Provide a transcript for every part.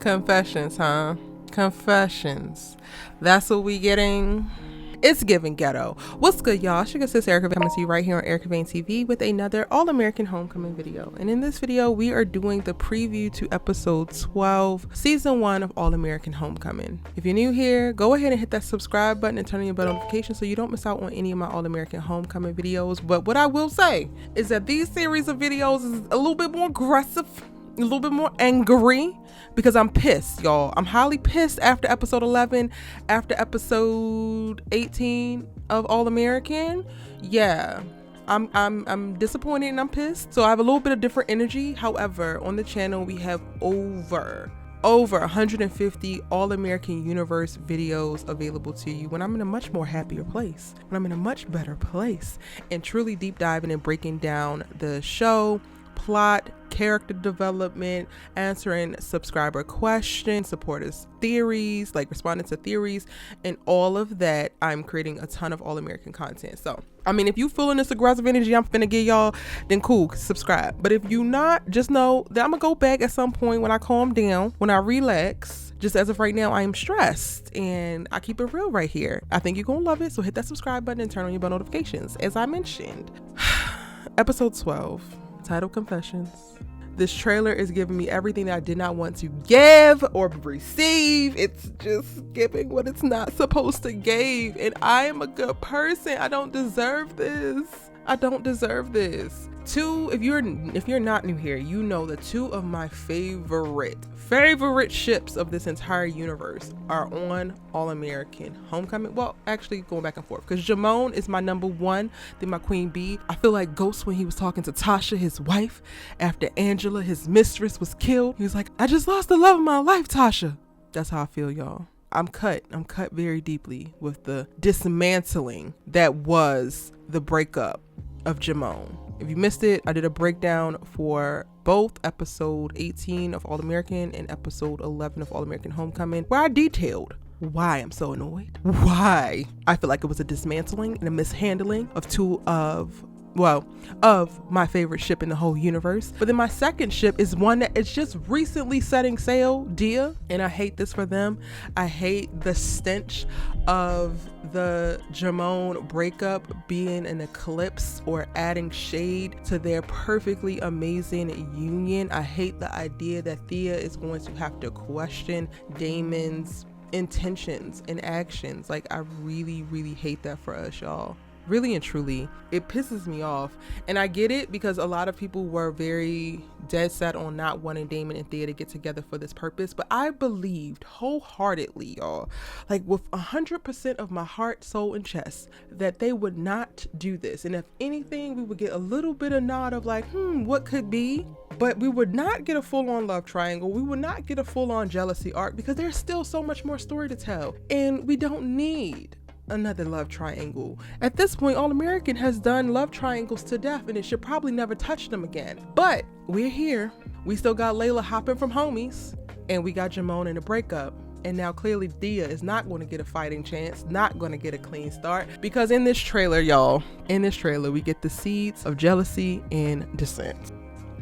Confessions, huh? Confessions. That's what we getting. It's giving ghetto. What's good, y'all? It's your good sis Erica coming to you right here on Erica Vane TV with another All-American Homecoming video. And in this video, we are doing the preview to episode 12, season 1 of All-American Homecoming. If you're new here, go ahead and hit that subscribe button and turn on your bell notifications so you don't miss out on any of my All-American Homecoming videos. But what I will say is that these series of videos is a little bit more aggressive, a little bit more angry, because I'm pissed, y'all. I'm highly pissed after episode 11, after episode 18 of All American. Yeah, I'm disappointed and I'm pissed. So I have a little bit of different energy. However, on the channel we have over 150 All-American Universe videos available to you when I'm in a much more happier place, when I'm in a much better place, and truly deep diving and breaking down the show, plot, character development, answering subscriber questions, supporters theories, like responding to theories, and all of that. I'm creating a ton of All-American content. So I mean, if you feeling this aggressive energy I'm finna give y'all, then cool, subscribe. But if you not, just know that I'm gonna go back at some point when I calm down, when I relax. Just as of right now, I am stressed and I keep it real right here. I think you're gonna love it, so hit that subscribe button and turn on your bell notifications. As I mentioned, episode 12, titled Confessions. This trailer is giving me everything that I did not want to give or receive. It's just giving what it's not supposed to give. And I am a good person. I don't deserve this. I don't deserve this. If you're not new here, you know that two of my favorite ships of this entire universe are on All-American Homecoming. Well, actually going back and forth, because Jamon is my number one, then my queen bee. I feel like Ghost when he was talking to Tasha, his wife, after Angela, his mistress, was killed. He was like, I just lost the love of my life, Tasha. That's how I feel, y'all. I'm cut very deeply with the dismantling that was the breakup of Jamon. If you missed it, I did a breakdown for both episode 18 of All American and episode 11 of All American Homecoming, where I detailed why I'm so annoyed, why I feel like it was a dismantling and a mishandling of of my favorite ship in the whole universe. But then my second ship is one that is just recently setting sail, Dia, and I hate this for them. I hate the stench of the Jamon breakup being an eclipse or adding shade to their perfectly amazing union. I hate the idea that Thea is going to have to question Damon's intentions and actions. Like, I really hate that for us, y'all. Really and truly, it pisses me off. And I get it, because a lot of people were very dead set on not wanting Damon and Thea to get together for this purpose. But I believed wholeheartedly, y'all, like with 100% of my heart, soul, and chest, that they would not do this. And if anything, we would get a little bit of nod of like, what could be? But we would not get a full-on love triangle. We would not get a full-on jealousy arc, because there's still so much more story to tell. And we don't need another love triangle. At this point, All American has done love triangles to death, and it should probably never touch them again. But we're here. We still got Layla hopping from homies, and we got Jamon in a breakup. And now clearly Dia is not going to get a fighting chance, not going to get a clean start, because in this trailer, y'all, we get the seeds of jealousy and dissent.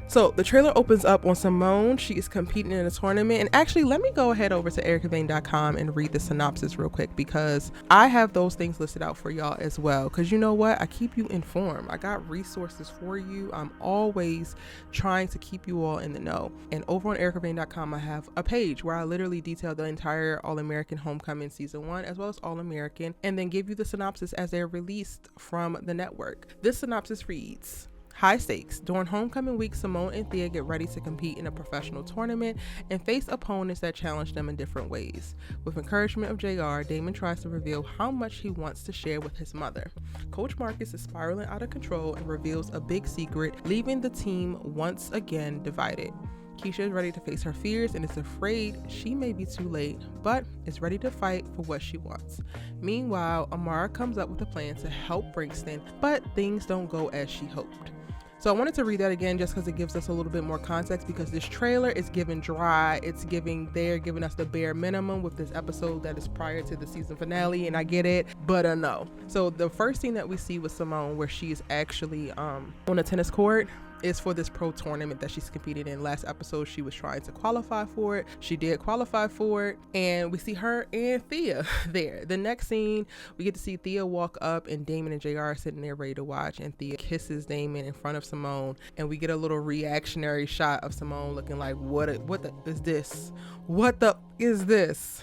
So the trailer opens up on Simone. She is competing in a tournament. And actually, let me go ahead over to ericavane.com and read the synopsis real quick, because I have those things listed out for y'all as well. Because you know what? I keep you informed. I got resources for you. I'm always trying to keep you all in the know. And over on ericavane.com, I have a page where I literally detail the entire All-American Homecoming season 1, as well as All-American, and then give you the synopsis as they're released from the network. This synopsis reads: high stakes. During homecoming week, Simone and Thea get ready to compete in a professional tournament and face opponents that challenge them in different ways. With encouragement of JR, Damon tries to reveal how much he wants to share with his mother. Coach Marcus is spiraling out of control and reveals a big secret, leaving the team once again divided. Keisha is ready to face her fears and is afraid she may be too late, but is ready to fight for what she wants. Meanwhile, Amara comes up with a plan to help Brixton, but things don't go as she hoped. So I wanted to read that again just because it gives us a little bit more context, because this trailer is giving dry. They're giving us the bare minimum with this episode that is prior to the season finale, and I get it, but no. So the first thing that we see with Simone, where she is actually on a tennis court, is for this pro tournament that she's competing in. Last episode, she was trying to qualify for it. She did qualify for it, and we see her and Thea there. The next scene, we get to see Thea walk up, and Damon and JR are sitting there ready to watch, and Thea kisses Damon in front of Simone, and we get a little reactionary shot of Simone looking like, what the is this? What the is this?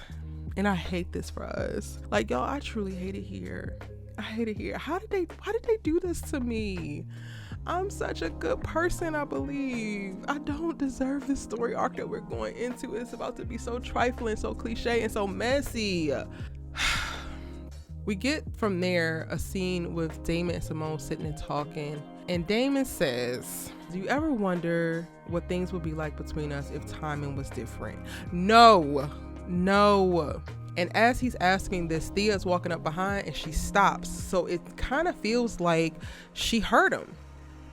And I hate this for us. Like, y'all, I truly hate it here. I hate it here. Why did they do this to me? I'm such a good person, I believe. I don't deserve this story arc that we're going into. It's about to be so trifling, so cliche, and so messy. We get from there a scene with Damon and Simone sitting and talking. And Damon says, do you ever wonder what things would be like between us if timing was different? No. And as he's asking this, Thea's walking up behind and she stops. So it kind of feels like she hurt him.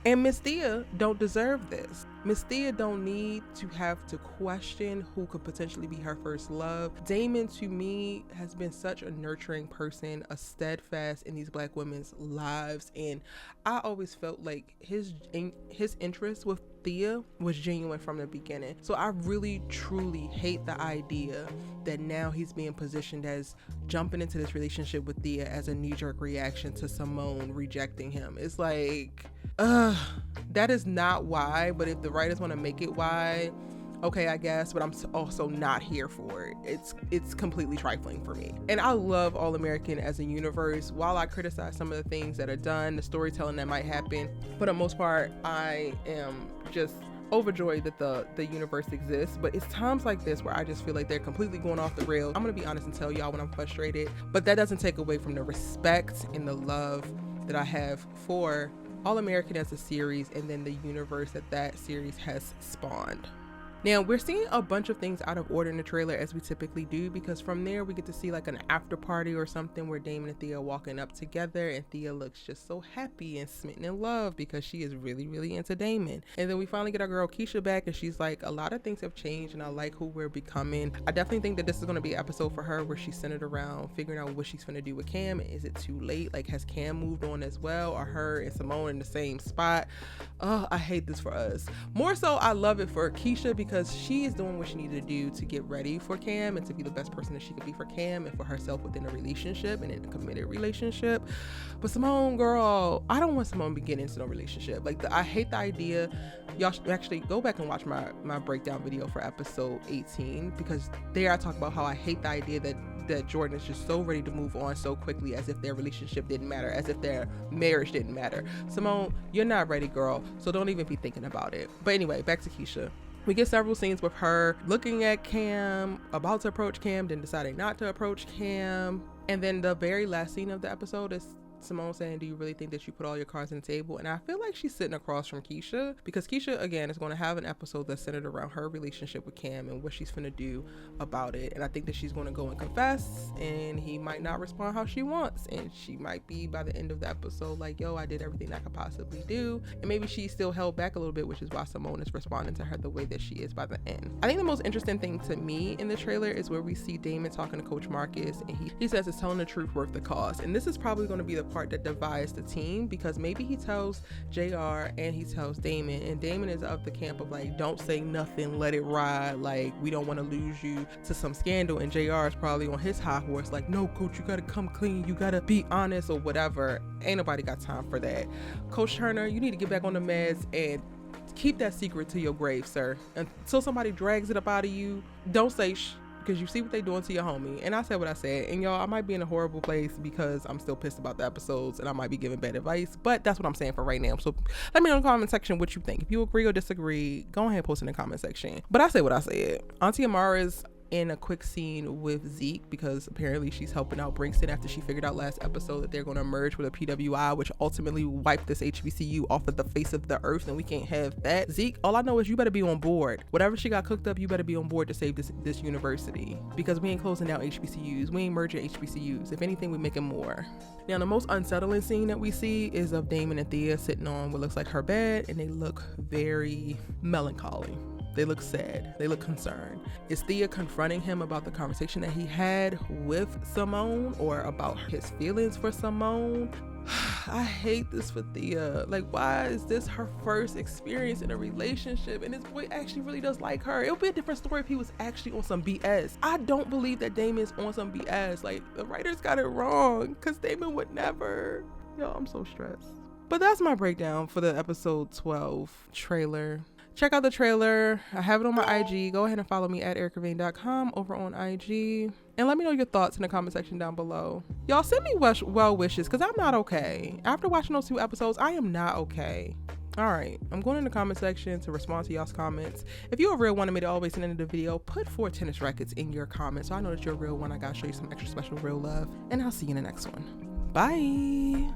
And Miss Thea don't deserve this. Miss Thea don't need to have to question who could potentially be her first love. Damon, to me, has been such a nurturing person, a steadfast in these Black women's lives. And I always felt like his interest with Thea was genuine from the beginning. So I really, truly hate the idea that now he's being positioned as jumping into this relationship with Thea as a knee-jerk reaction to Simone rejecting him. It's like, that is not why, but if the writers want to make it why, okay, I guess, but I'm also not here for it. It's completely trifling for me. And I love All American as a universe. While I criticize some of the things that are done, the storytelling that might happen, for the most part, I am just overjoyed that the universe exists. But it's times like this where I just feel like they're completely going off the rails. I'm gonna be honest and tell y'all when I'm frustrated, but that doesn't take away from the respect and the love that I have for All American as a series, and then the universe that series has spawned. Now, we're seeing a bunch of things out of order in the trailer, as we typically do, because from there we get to see like an after party or something where Damon and Thea are walking up together, and Thea looks just so happy and smitten in love because she is really, really into Damon. And then we finally get our girl Keisha back, and she's like, a lot of things have changed and I like who we're becoming. I definitely think that this is going to be an episode for her where she's centered around figuring out what she's going to do with Cam. Is it too late? Like, has Cam moved on as well? Are her and Simone in the same spot? Oh, I hate this for us. More so, I love it for Keisha because she is doing what she needed to do to get ready for Cam and to be the best person that she could be for Cam and for herself within a relationship and in a committed relationship. But Simone, girl, I don't want Simone to get into no relationship. Like, I hate the idea. Y'all should actually go back and watch my breakdown video for episode 18, because there I talk about how I hate the idea that Jordan is just so ready to move on so quickly, as if their relationship didn't matter, as if their marriage didn't matter. Simone, you're not ready, girl, so don't even be thinking about it. But anyway, back to Keisha. We get several scenes with her looking at Cam, about to approach Cam, then deciding not to approach Cam. And then the very last scene of the episode is Simone saying, do you really think that you put all your cards on the table? And I feel like she's sitting across from Keisha, because Keisha, again, is going to have an episode that's centered around her relationship with Cam and what she's finna do about it. And I think that she's going to go and confess, and he might not respond how she wants, and she might be, by the end of the episode, like, yo, I did everything I could possibly do. And maybe she's still held back a little bit, which is why Simone is responding to her the way that she is by the end. I think the most interesting thing to me in the trailer is where we see Damon talking to Coach Marcus, and he says it's telling the truth worth the cost. And this is probably going to be the part that divides the team, because maybe he tells JR and he tells Damon, and Damon is of the camp of like, don't say nothing, let it ride, like, we don't want to lose you to some scandal. And JR is probably on his high horse like, no, coach, you gotta come clean, you gotta be honest or whatever. Ain't nobody got time for that. Coach Turner, you need to get back on the meds and keep that secret to your grave, sir. Until somebody drags it up out of you, don't say because you see what they doing to your homie. And I said what I said, and y'all, I might be in a horrible place because I'm still pissed about the episodes and I might be giving bad advice, but that's what I'm saying for right now. So let me know in the comment section what you think. If you agree or disagree, go ahead and post in the comment section. But I said what I said. Auntie Amara's in a quick scene with Zeke, because apparently she's helping out Brixton after she figured out last episode that they're going to merge with a PWI, which ultimately wiped this HBCU off of the face of the earth, and we can't have that. Zeke, all I know is you better be on board. Whatever she got cooked up, you better be on board to save this university, because we ain't closing down HBCUs. We ain't merging HBCUs. If anything, we making more. Now, the most unsettling scene that we see is of Damon and Thea sitting on what looks like her bed, and they look very melancholy. They look sad. They look concerned. Is Thea confronting him about the conversation that he had with Simone, or about his feelings for Simone? I hate this for Thea. Like, why is this her first experience in a relationship and this boy actually really does like her? It would be a different story if he was actually on some BS. I don't believe that Damon's on some BS. Like, the writers got it wrong, because Damon would never. Yo, I'm so stressed. But that's my breakdown for the episode 12 trailer. Check out the trailer. I have it on my IG. Go ahead and follow me at ericavane.com over on IG. And let me know your thoughts in the comment section down below. Y'all send me well wishes, because I'm not okay. After watching those 2 episodes, I am not okay. All right, I'm going in the comment section to respond to y'all's comments. If you're a real one and made it all the way to the end of the video, put 4 tennis rackets in your comments so I know that you're a real one. I gotta show you some extra special real love. And I'll see you in the next one. Bye.